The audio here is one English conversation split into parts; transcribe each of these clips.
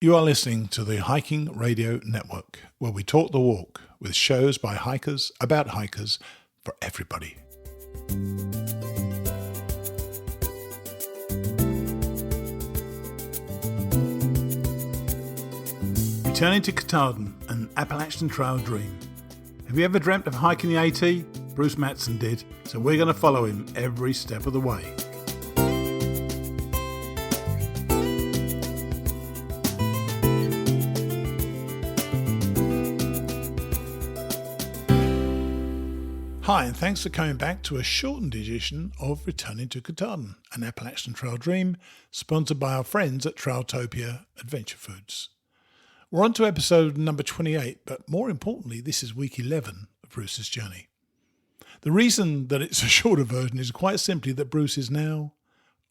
You are listening to the Hiking Radio Network, where we talk the walk with shows by hikers, about hikers, for everybody. Returning to Katahdin, an Appalachian Trail dream. Have you ever dreamt of hiking the AT? Bruce Matson did, so we're going to follow him every step of the way. Hi, and thanks for coming back to a shortened edition of Returning to Katahdin, an Appalachian Trail dream, sponsored by our friends at Trailtopia Adventure Foods. We're on to episode number 28, but more importantly, this is week 11 of Bruce's journey. The reason that it's a shorter version is quite simply that Bruce is now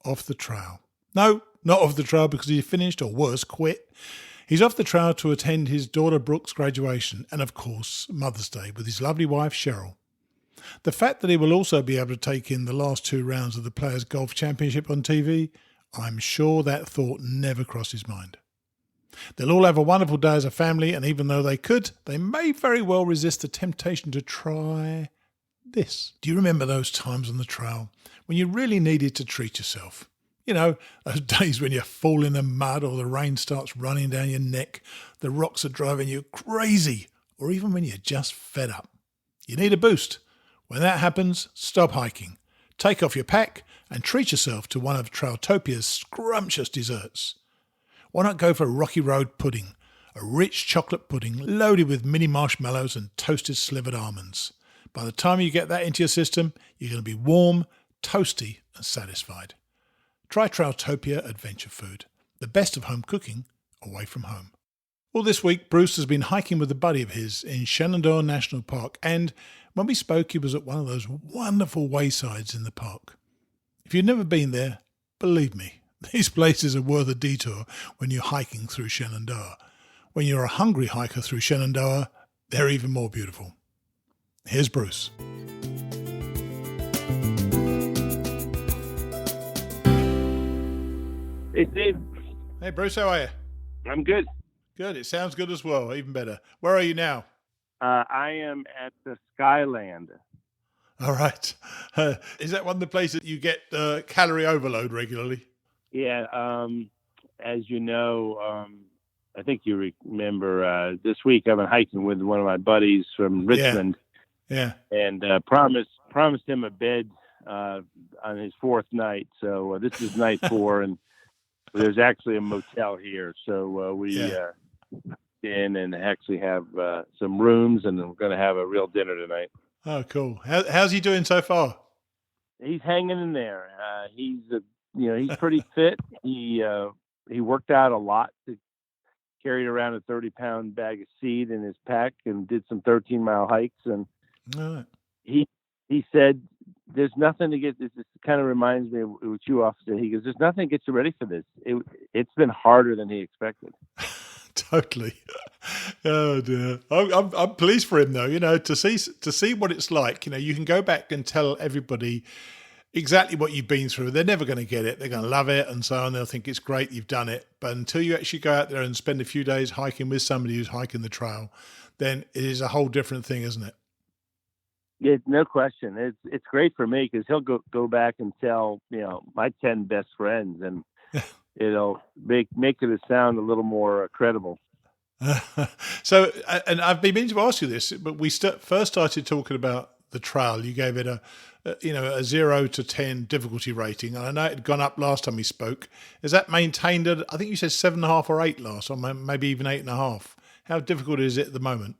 off the trail. No, not off the trail because he finished, or worse, quit. He's off the trail to attend his daughter Brooke's graduation and, of course, Mother's Day with his lovely wife Cheryl. The fact that he will also be able to take in the last two rounds of the Players Golf Championship on TV, I'm sure that thought never crossed his mind. They'll all have a wonderful day as a family, and even though they could, they may very well resist the temptation to try this. Do you remember those times on the trail when you really needed to treat yourself? You know, those days when you fall in the mud or the rain starts running down your neck, the rocks are driving you crazy, or even when you're just fed up. You need a boost. When that happens, stop hiking, take off your pack, and treat yourself to one of Trailtopia's scrumptious desserts. Why not go for Rocky Road pudding, a rich chocolate pudding loaded with mini marshmallows and toasted slivered almonds. By the time you get that into your system, you're going to be warm, toasty, and satisfied. Try Trailtopia Adventure Food, the best of home cooking away from home. Well, this week, Bruce has been hiking with a buddy of his in Shenandoah National Park, and when we spoke, he was at one of those wonderful waysides in the park. If you've never been there, believe me, these places are worth a detour when you're hiking through Shenandoah. When you're a hungry hiker through Shenandoah, they're even more beautiful. Here's Bruce. Hey, Steve. Hey, Bruce, how are you? I'm good. Good. It sounds good as well. Even better. Where are you now? I am at the Skyland. All right. Is that one of the places you get calorie overload regularly? Yeah. As you know, I think you remember this week I've been hiking with one of my buddies from Richmond. Yeah. And promised him a bed on his fourth night. So this is night 4, and there's actually a motel here. So we in and actually have some rooms, and we're going to have a real dinner tonight. Oh, cool. How's he doing so far? He's hanging in there. He's pretty fit. He worked out a lot to carried around a 30-pound bag of seed in his pack and did some 13-mile hikes. And he said, "There's nothing to get this." This kind of reminds me of what you often said. He goes, "There's nothing to get you ready for this." It's been harder than he expected. Totally. Oh dear. I'm pleased for him though. You know, to see what it's like. You know, you can go back and tell everybody exactly what you've been through. They're never going to get it. They're going to love it and so on. They'll think it's great you've done it. But until you actually go out there and spend a few days hiking with somebody who's hiking the trail, then it is a whole different thing, isn't it? Yeah, no question. It's great for me because he'll go back and tell my 10 best friends, and it'll make it sound a little more credible. So, and I've been meaning to ask you this, but we first started talking about the trail. You gave it a 0 to 10 difficulty rating, and I know it had gone up last time we spoke. Is that maintained at, I think you said 7.5 or 8 last, or maybe even 8.5? How difficult is it at the moment?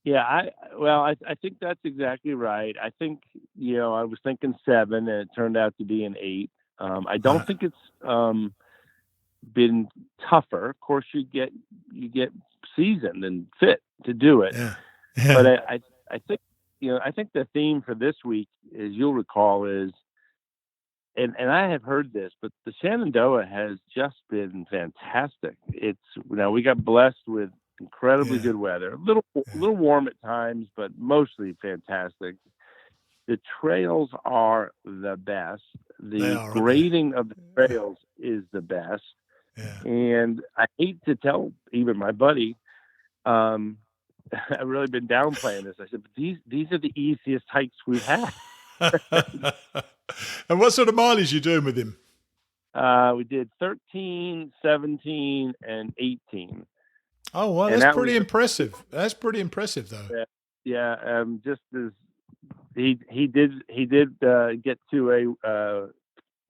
Yeah, I think that's exactly right. I think I was thinking 7, and it turned out to be an 8. I don't think it's been tougher. Of course, you get seasoned and fit to do it. Yeah. But I think I think the theme for this week, as you'll recall, is and I have heard this, but the Shenandoah has just been fantastic. It's we got blessed with incredibly good weather, a little warm at times, but mostly fantastic. The trails are the best. The grading of the trails is the best. Yeah. And I hate to tell even my buddy, um, I've really been downplaying this. I said, but these are the easiest hikes we've had. And what sort of mileage are you doing with him? We did 13, 17, and 18. Oh, well, And that's that was pretty impressive. That's pretty impressive, though. yeah, just as he did get to a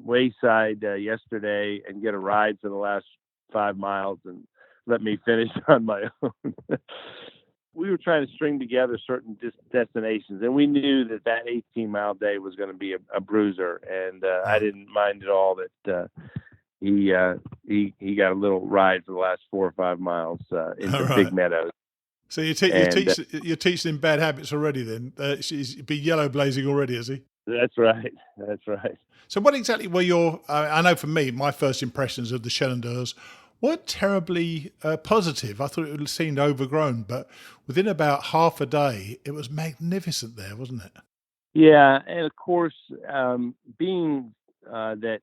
wayside yesterday and get a ride for the last 5 miles and let me finish on my own. We were trying to string together certain destinations, and we knew that 18-mile day was going to be a bruiser, and I didn't mind at all that he got a little ride for the last 4 or 5 miles into Right. Big Meadows. So you're teaching him bad habits already. Then he's been yellow blazing already, has he? That's right. That's right. So what exactly were your? I know for me, my first impressions of the Shenandoahs weren't terribly positive. I thought it seemed overgrown, but within about half a day, it was magnificent there, wasn't it? Yeah, and of course, being that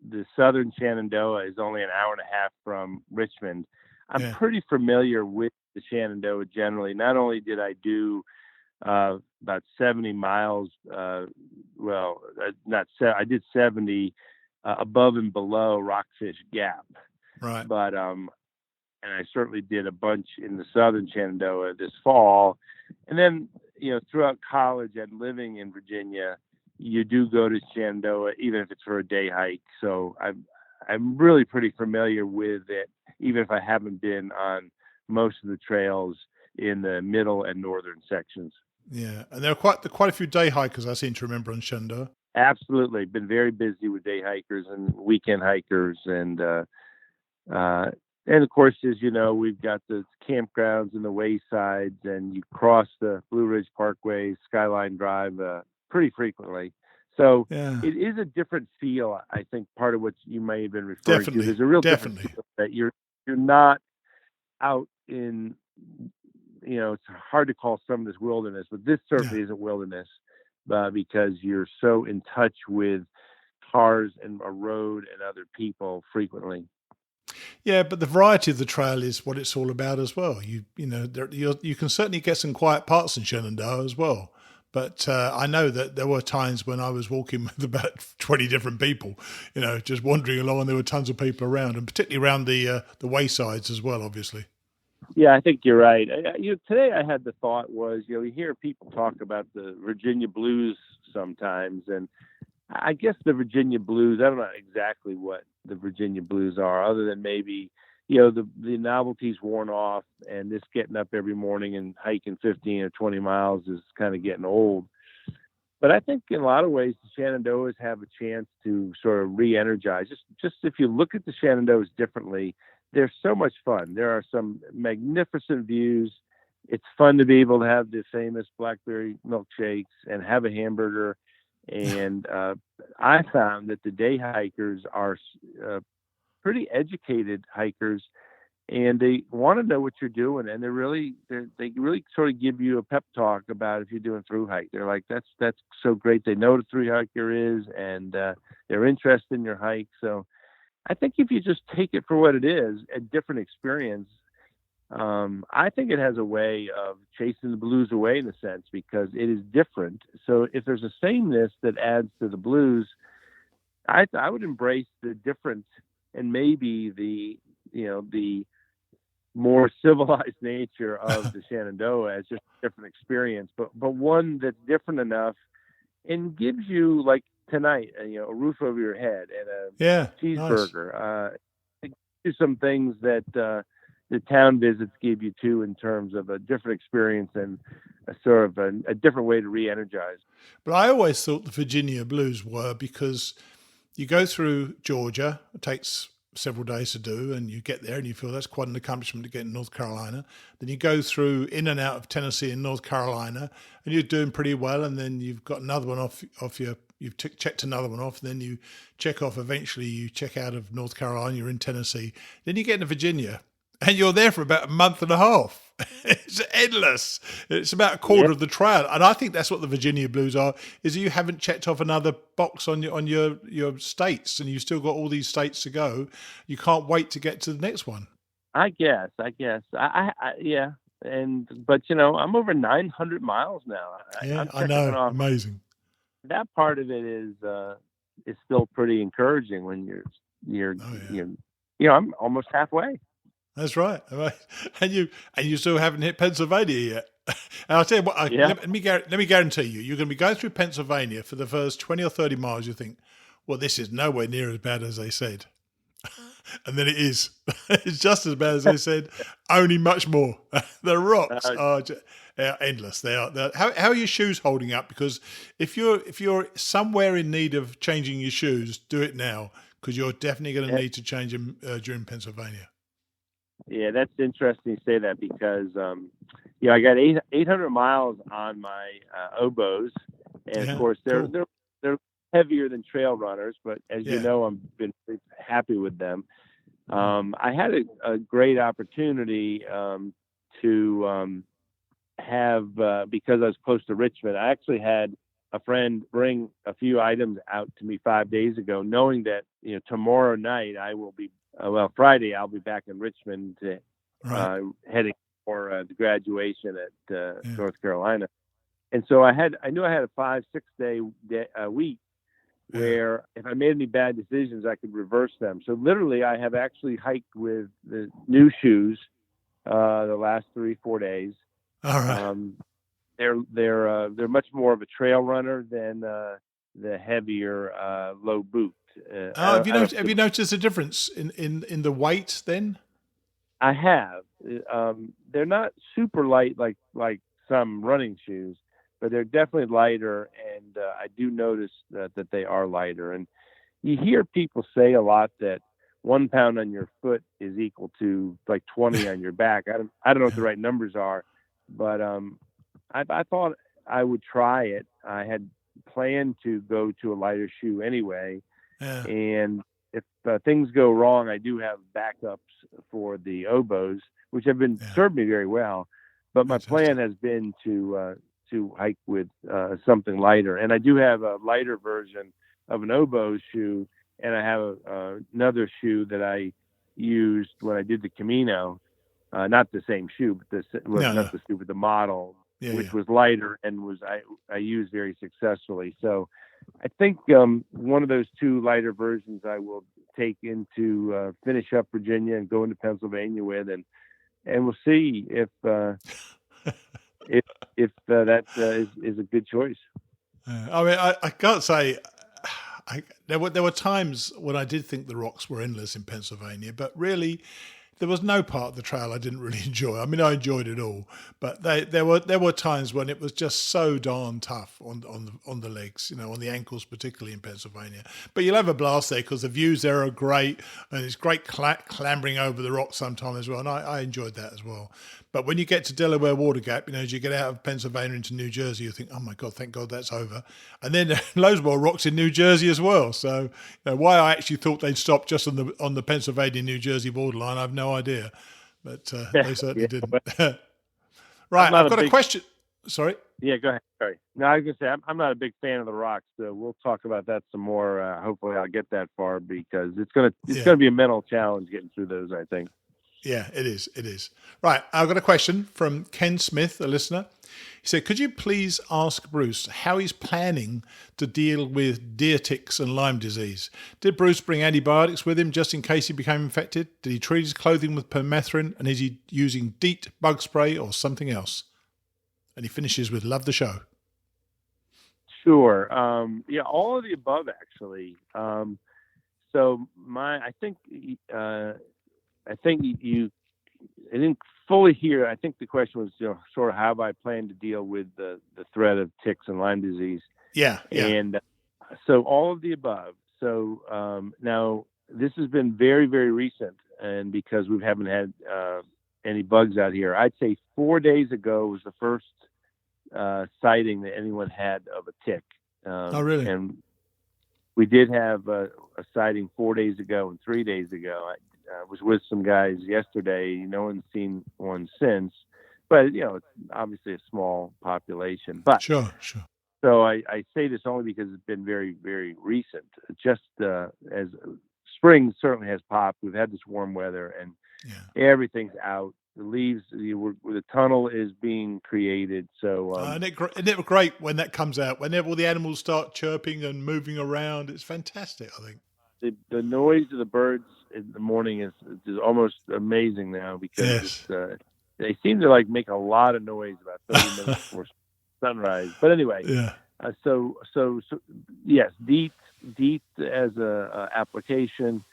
the southern Shenandoah is only an hour and a half from Richmond, I'm Yeah. pretty familiar with the Shenandoah generally. Not only did I do about 70 miles, I did 70 above and below Rockfish Gap, Right. but and I certainly did a bunch in the southern Shenandoah this fall. And then, throughout college and living in Virginia, you do go to Shenandoah, even if it's for a day hike. So I'm really pretty familiar with it, even if I haven't been on most of the trails in the middle and northern sections. Yeah, and there are quite a few day hikers I seem to remember on Shenandoah. Absolutely. Been very busy with day hikers and weekend hikers. And of course, as you know, we've got the campgrounds and the waysides, and you cross the Blue Ridge Parkway, Skyline Drive pretty frequently. So Yeah, it is a different feel. I think part of what you may have been referring to. definitely, There's a real different definitely. feel that you're not out in. It's hard to call some of this wilderness, but this certainly Yeah. isn't wilderness because you're so in touch with cars and a road and other people frequently. Yeah, but the variety of the trail is what it's all about as well. You can certainly get some quiet parts in Shenandoah as well. But I know that there were times when I was walking with about 20 different people, just wandering along, and there were tons of people around, and particularly around the waysides as well, obviously. Yeah, I think you're right. Today I had the thought was, you hear people talk about the Virginia blues sometimes, and I guess the Virginia blues, I don't know exactly what the Virginia blues are, other than maybe, the novelty's worn off, and this getting up every morning and hiking 15 or 20 miles is kind of getting old. But I think in a lot of ways, the Shenandoahs have a chance to sort of re-energize. Just if you look at the Shenandoahs differently, they're so much fun. There are some magnificent views. It's fun to be able to have the famous blackberry milkshakes and have a hamburger. And I found that the day hikers are pretty educated hikers, and they want to know what you're doing, and they really sort of give you a pep talk about if you're doing through hike. They're like, that's so great. They know what a through hiker is, and they're interested in your hike. So I think if you just take it for what it is, a different experience, I think it has a way of chasing the blues away in a sense because it is different. So if there's a sameness that adds to the blues, I would embrace the different and maybe the more civilized nature of the Shenandoah as just a different experience, but one that's different enough and gives you, like tonight, a roof over your head and a cheeseburger. Nice. Do some things that the town visits give you too, in terms of a different experience and a sort of a different way to re-energize. But I always thought the Virginia blues were because you go through Georgia, it takes several days to do, and you get there and you feel that's quite an accomplishment to get in North Carolina. Then you go through in and out of Tennessee and North Carolina, and you're doing pretty well, and then you've got another one off you've checked another one off, then you check off, eventually you check out of North Carolina, you're in Tennessee, then you get into Virginia, and you're there for about a month and a half. It's endless. It's about a Yeah, quarter of the trail, and I think that's what the Virginia Blues are. Is you haven't checked off another box on your states, and you've still got all these states to go. You can't wait to get to the next one. I guess. Yeah. But I'm over 900 miles now. Yeah, I'm I checking know. off. Amazing. That part of it is still pretty encouraging when you're Oh yeah. you I'm almost halfway. That's right. And you still haven't hit Pennsylvania yet. And I'll tell you what. Yeah. Let me guarantee you, you're going to be going through Pennsylvania for the first 20 or 30 miles. You think, well, this is nowhere near as bad as they said, and then it is. It's just as bad as they said, only much more. The rocks Uh, are they are endless. They are. How are your shoes holding up? Because if you're somewhere in need of changing your shoes, do it now because you're definitely going to yeah, need to change them during Pennsylvania. yeah, that's interesting you say that because I got 800 miles on my oboes, and of Yeah, course they're cool. they're they're heavier than trail runners, but as you Yeah. know, I've been pretty happy with them. I had a great opportunity to have because I was close to Richmond. I actually had a friend bring a few items out to me 5 days ago, knowing that tomorrow night I will be Friday I'll be back in Richmond to, Right. heading for the graduation at Yeah. North Carolina. And so I knew I had a 5-6 day week Yeah. where if I made any bad decisions, I could reverse them. So literally, I have actually hiked with the new shoes the last 3-4 days. All right. Um, they're much more of a trail runner than the heavier low boot. Oh, have you I don't noticed? Have you noticed a difference in the weight then? I have. They're not super light like some running shoes, but they're definitely lighter, and I do notice that they are lighter. And you hear people say a lot that 1 pound on your foot is equal to like 20 on your back. I don't know what the Yeah. right numbers are, but I thought I would try it. I had planned to go to a lighter shoe anyway, Yeah. and if things go wrong, I do have backups for the oboes, which have been Yeah. served me very well. But my plan Fantastic. has been to hike with something lighter, and I do have a lighter version of an oboe shoe, and I have another shoe that I used when I did the Camino. Not the same shoe, but No, not no. the shoe, but the model, Yeah, which yeah. was lighter and I used very successfully. So I think one of those two lighter versions I will take into finish up Virginia and go into Pennsylvania with, and we'll see if that is a good choice. I mean, I can't say. There were times when I did think the rocks were endless in Pennsylvania, but really, there was no part of the trail I didn't really enjoy. I mean, I enjoyed it all, but there were times when it was just so darn tough on the legs, on the ankles, particularly in Pennsylvania. But you'll have a blast there because the views there are great, and it's great clambering over the rocks sometimes as well. And I enjoyed that as well. But when you get to Delaware Water Gap, as you get out of Pennsylvania into New Jersey, you think, oh my God, thank God that's over. And then loads more rocks in New Jersey as well. So why I actually thought they'd stop just on the Pennsylvania New Jersey borderline, I've no idea. But they certainly Yeah, didn't. well, I'm Right, not I've a got a big question. Sorry. yeah. Go ahead. Sorry. No, I was gonna say I'm not a big fan of the rocks. So we'll talk about that some more. Hopefully, I'll get that far because it's Yeah. gonna be a mental challenge getting through those. I think. Yeah, it is. It is. Right. I've got a question from Ken Smith, a listener. He said, could you please ask Bruce how he's planning to deal with deer ticks and Lyme disease? Did Bruce bring antibiotics with him just in case he became infected? Did he treat his clothing with permethrin? And is he using DEET bug spray or something else? And he finishes with, love the show. Sure. Yeah, all of the above actually. So I think you I didn't fully hear. I think the question was, sort of how have I planned to deal with the threat of ticks and Lyme disease, Yeah, yeah. and so all of the above. So now this has been very, very recent, and because we haven't had any bugs out here, I'd say 4 days ago was the first sighting that anyone had of a tick, Oh, really? and we did have a sighting 4 days ago and 3 days ago. I was with some guys yesterday. No one's seen one since. but it's obviously a small population. But Sure, sure. so I say this only because it's been very, very recent. Just as spring certainly has popped. We've had this warm weather, and Yeah. everything's out. The leaves, the tunnel is being created. So Isn't it great when that comes out? Whenever all the animals start chirping and moving around, it's fantastic, I think. the noise of the birds in the morning is almost amazing now, because Yes. they seem to like make a lot of noise about 30 minutes before sunrise. But anyway, Yeah. so yes, DEET as a application,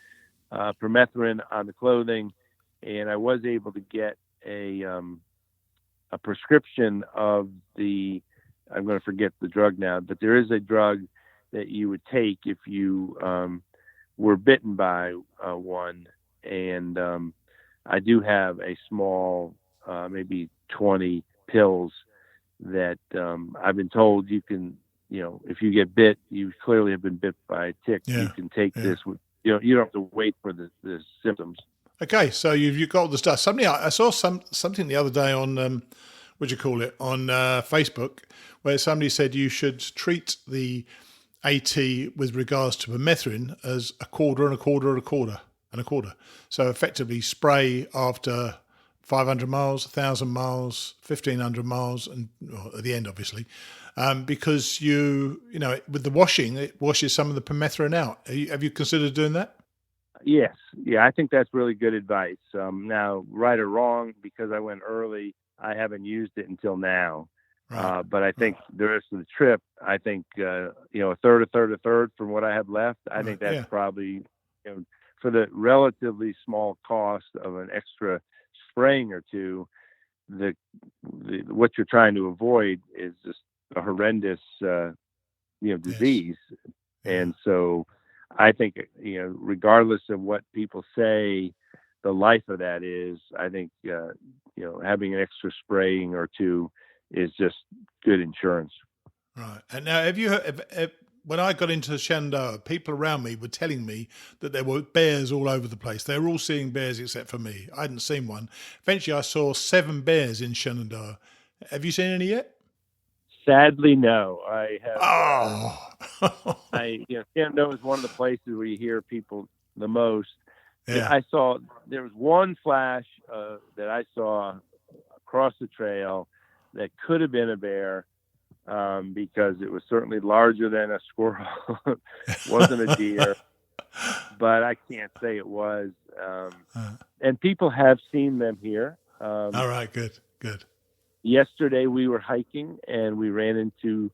permethrin on the clothing, and I was able to get a prescription of the, I'm going to forget the drug now, but there is a drug that you would take if you were bitten by one, and I do have a small, maybe 20 pills that I've been told you can, if you get bit, you clearly have been bit by a tick. Yeah. You can take Yeah. this with, you don't have to wait for the symptoms. Okay, so you've got all the stuff. I saw something the other day on on Facebook, where somebody said you should treat the AT with regards to permethrin as a quarter and a quarter and a quarter and a quarter. So effectively spray after 500 miles, 1,000 miles, 1,500 miles, and at the end, obviously, because with the washing, it washes some of the permethrin out. Have you considered doing that? Yes. Yeah, I think that's really good advice. Now, right or wrong, because I went early, I haven't used it until now. Right. But I think the rest of the trip, a third from what I have left. I think that's probably, for the relatively small cost of an extra spraying or two, what you're trying to avoid is just a horrendous, disease. Yes. And so I think, regardless of what people say, the life of that is, I think, having an extra spraying or two is just good insurance. Right. And now, have you heard, when I got into Shenandoah, people around me were telling me that there were bears all over the place. They were all seeing bears except for me. I hadn't seen one. Eventually, I saw 7 bears in Shenandoah. Have you seen any yet? Sadly, no. I have. Oh. Shenandoah is one of the places where you hear people the most. Yeah. There was one flash that I saw across the trail that could have been a bear, because it was certainly larger than a squirrel. Wasn't a deer, but I can't say it was. And people have seen them here. All right, good. Yesterday we were hiking and we ran into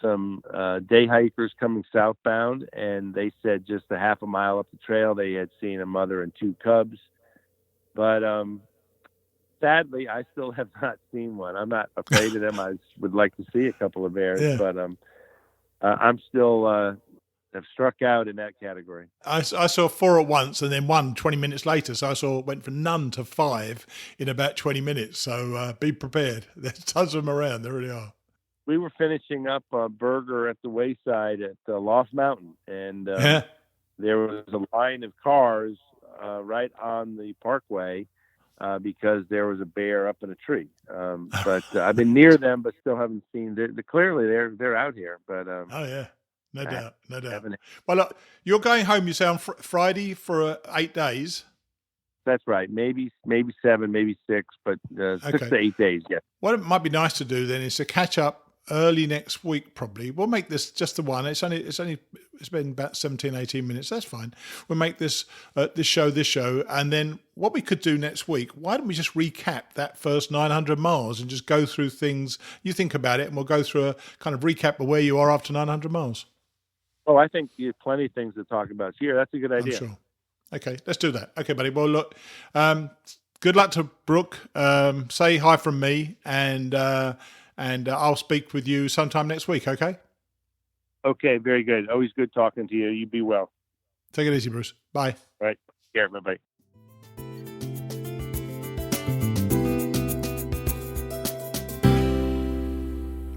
some day hikers coming southbound, and they said just a half a mile up the trail they had seen a mother and 2 cubs. But sadly, I still have not seen one. I'm not afraid of them. I would like to see a couple of bears, but I'm still have struck out in that category. I saw 4 at once, and then 1 20 minutes later. So went from none to 5 in about 20 minutes. So be prepared. There's tons of them around. There really are. We were finishing up a burger at the wayside at Lost Mountain, and there was a line of cars right on the parkway because there was a bear up in a tree. But I've been near them, but still haven't seen. Clearly, they're out here. But oh yeah, no doubt. Haven't. Well, look, you're going home. You say on Friday for 8 days. That's right. Maybe 7, maybe 6, but 6 to 8 days. Yeah. What it might be nice to do then is to catch up early next week. Probably we'll make this just the one. It's been about 17, 18 minutes. That's fine. We'll make this this show, and then what we could do next week. Why don't we just recap that first 900 miles and just go through things? You think about it, and we'll go through a kind of recap of where you are after 900 miles. Oh, I think you have plenty of things to talk about here. That's a good idea. I'm sure. Okay, let's do that. Okay, buddy. Well, look, good luck to Brooke. Say hi from me, and I'll speak with you sometime next week, okay? Okay, very good. Always good talking to you. You be well. Take it easy, Bruce. Bye. All right. Yeah, bye-bye.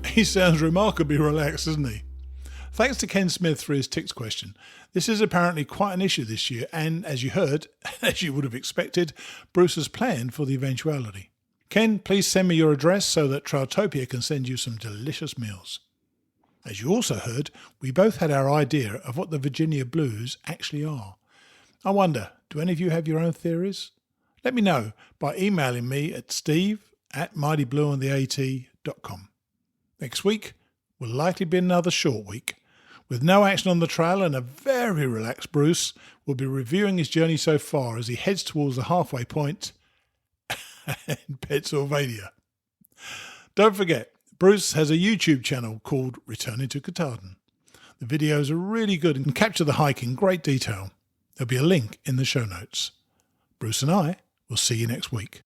He sounds remarkably relaxed, doesn't he? Thanks to Ken Smith for his ticks question. This is apparently quite an issue this year, and as you heard, as you would have expected, Bruce has planned for the eventuality. Ken, please send me your address so that Trailtopia can send you some delicious meals. As you also heard, we both had our idea of what the Virginia Blues actually are. I wonder, do any of you have your own theories? Let me know by emailing me at steve@mightyblueontheat.com. Next week will likely be another short week. With no action on the trail and a very relaxed Bruce, will be reviewing his journey so far as he heads towards the halfway point in Pennsylvania. Don't forget, Bruce has a YouTube channel called Returning to Katahdin. The videos are really good and capture the hike in great detail. There'll be a link in the show notes. Bruce and I will see you next week.